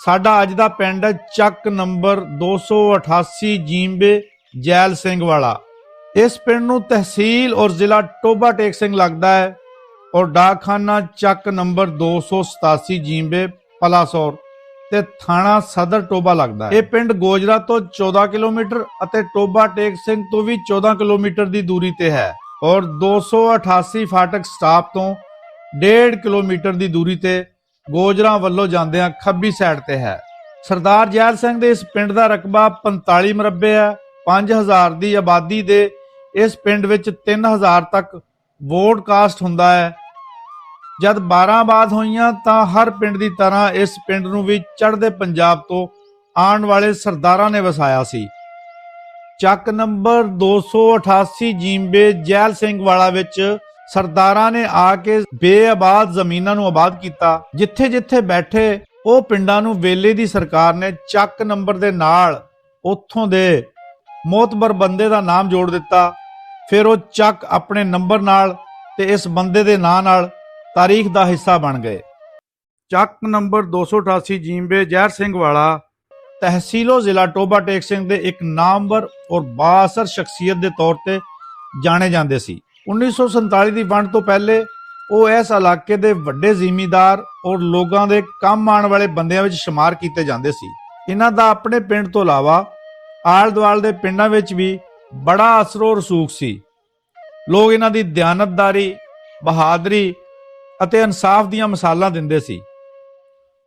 ਸਾਡਾ ਅੱਜ ਦਾ ਪਿੰਡ ਹੈ ਚੱਕ ਨੰਬਰ 288 ਜੀਂਬੇ ਜੈਲ ਸਿੰਘ ਵਾਲਾ। ਇਸ ਪਿੰਡ ਨੂੰ ਤਹਿਸੀਲ ਔਰ ਜ਼ਿਲ੍ਹਾ ਟੋਬਾ ਟੇਕ ਸਿੰਘ ਲੱਗਦਾ ਹੈ ਔਰ ਡਾਕਖਾਨਾ ਚੱਕ ਨੰਬਰ 287 ਜੀਂਬੇ ਪਲਾਸੌਰ ਤੇ ਥਾਣਾ ਸਦਰ ਟੋਬਾ ਲੱਗਦਾ ਹੈ। ਇਹ ਪਿੰਡ ਗੋਜਰਾ ਤੋਂ 14 ਕਿਲੋਮੀਟਰ ਅਤੇ ਟੋਬਾ ਟੇਕ ਸਿੰਘ ਤੋਂ ਵੀ 14 ਕਿਲੋਮੀਟਰ ਦੀ ਦੂਰੀ ਤੇ ਹੈ ਔਰ 288 ਫਾਟਕ ਸਟਾਪ ਤੋਂ 1.5 ਕਿਲੋਮੀਟਰ ਦੀ ਦੂਰੀ ਤੇ ਗੋਜਰਾ ਵੱਲੋਂ ਜਾਂਦਿਆਂ ਖੱਬੀ ਸਾਈਡ ਤੇ ਹੈ। ਸਰਦਾਰ ਜੈਲ ਸਿੰਘ ਦੇ ਇਸ ਪਿੰਡ ਦਾ ਰਕਬਾ 45 ਮਰਬੇ ਹੈ। 5000 ਦੀ ਆਬਾਦੀ ਦੇ ਇਸ ਪਿੰਡ ਵਿੱਚ 3000 ਤੱਕ ਵੋਟ ਕਾਸਟ ਹੁੰਦਾ ਹੈ। ਜਦ 12 ਬਾਅਦ ਹੋਈਆਂ ਤਾਂ ਹਰ ਪਿੰਡ ਦੀ ਤਰ੍ਹਾਂ ਇਸ ਪਿੰਡ ਨੂੰ ਵੀ ਚੜ੍ਹਦੇ ਪੰਜਾਬ ਤੋਂ ਆਉਣ ਵਾਲੇ ਸਰਦਾਰਾਂ ਨੇ ਵਸਾਇਆ ਸੀ। ਚੱਕ ਨੰਬਰ 288 ਜੀਂਬੇ ਜੈਲ ਸਿੰਘ ਵਾਲਾ ਵਿੱਚ ਸਰਦਾਰਾਂ ਨੇ ਆ ਕੇ ਬੇਆਬਾਦ ਜ਼ਮੀਨਾਂ ਨੂੰ ਆਬਾਦ ਕੀਤਾ। ਜਿੱਥੇ ਜਿੱਥੇ ਬੈਠੇ ਉਹ ਪਿੰਡਾਂ ਨੂੰ ਵੇਲੇ ਦੀ ਸਰਕਾਰ ਨੇ ਚੱਕ ਨੰਬਰ ਦੇ ਨਾਲ ਉੱਥੋਂ ਦੇ ਮੋਤਬਰ ਬੰਦੇ ਦਾ ਨਾਮ ਜੋੜ ਦਿੱਤਾ। ਫਿਰ ਉਹ ਚੱਕ ਆਪਣੇ ਨੰਬਰ ਨਾਲ ਤੇ ਇਸ ਬੰਦੇ ਦੇ ਨਾਂ ਨਾਲ ਤਾਰੀਖ ਦਾ ਹਿੱਸਾ ਬਣ ਗਏ। ਚੱਕ ਨੰਬਰ 288 ਜੀਂਬੇ ਜ਼ਹਿਰ ਸਿੰਘ ਵਾਲਾ ਤਹਿਸੀਲੋ ਜ਼ਿਲ੍ਹਾ ਟੋਬਾ ਟੇਕ ਸਿੰਘ ਦੇ ਇੱਕ ਨਾਮਵਰ ਔਰ ਬਾਅਸਰ ਸ਼ਖਸੀਅਤ ਦੇ ਤੌਰ ਤੇ ਜਾਣੇ ਜਾਂਦੇ ਸੀ। 1947 ਦੀ ਵੰਡ ਤੋਂ ਪਹਿਲੇ ਉਹ ਇਸ ਇਲਾਕੇ ਦੇ ਵੱਡੇ ਜ਼ਿਮੀਂਦਾਰ ਔਰ ਲੋਕਾਂ ਦੇ ਕੰਮ ਆਉਣ ਵਾਲੇ ਬੰਦਿਆਂ ਵਿੱਚ ਸ਼ੁਮਾਰ ਕੀਤੇ ਜਾਂਦੇ ਸੀ। ਇਹਨਾਂ ਦਾ ਆਪਣੇ ਪਿੰਡ ਤੋਂ ਇਲਾਵਾ ਆਲ ਦੁਆਲ ਦੇ ਪਿੰਡਾਂ ਵਿੱਚ ਵੀ ਬੜਾ ਅਸਰੋ ਰਸੂਖ ਸੀ। ਲੋਕ ਇਹਨਾਂ ਦੀ ਦਿਆਨਤਦਾਰੀ, ਬਹਾਦਰੀ ਅਤੇ ਇਨਸਾਫ ਦੀਆਂ ਮਿਸਾਲਾਂ ਦਿੰਦੇ ਸੀ।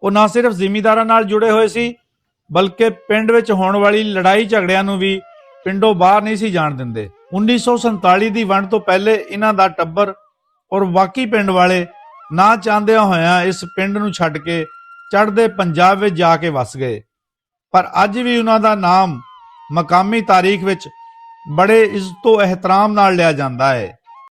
ਉਹ ਨਾ ਸਿਰਫ ਜ਼ਿਮੀਂਦਾਰਾਂ ਨਾਲ ਜੁੜੇ ਹੋਏ ਸੀ ਬਲਕਿ ਪਿੰਡ ਵਿੱਚ ਹੋਣ ਵਾਲੀ ਲੜਾਈ ਝਗੜਿਆਂ ਨੂੰ ਵੀ ਪਿੰਡੋਂ ਬਾਹਰ ਨਹੀਂ ਸੀ ਜਾਣ ਦਿੰਦੇ। 1947 ਦੀ ਵੰਡ ਤੋਂ ਪਹਿਲੇ ਇਹਨਾਂ ਦਾ ਟੱਬਰ ਔਰ ਬਾਕੀ ਪਿੰਡ ਵਾਲੇ ਨਾ ਚਾਹੁੰਦਿਆਂ ਹੋਇਆਂ ਇਸ ਪਿੰਡ ਨੂੰ ਛੱਡ ਕੇ ਚੜ੍ਹਦੇ ਪੰਜਾਬ ਵਿੱਚ ਜਾ ਕੇ ਵਸ ਗਏ। ਪਰ ਅੱਜ ਵੀ ਉਹਨਾਂ ਦਾ ਨਾਮ ਮਕਾਮੀ ਤਾਰੀਖ ਵਿੱਚ ਬੜੇ ਇੱਜ਼ਤੋ ਇਹਤਰਾਮ ਨਾਲ ਲਿਆ ਜਾਂਦਾ ਹੈ।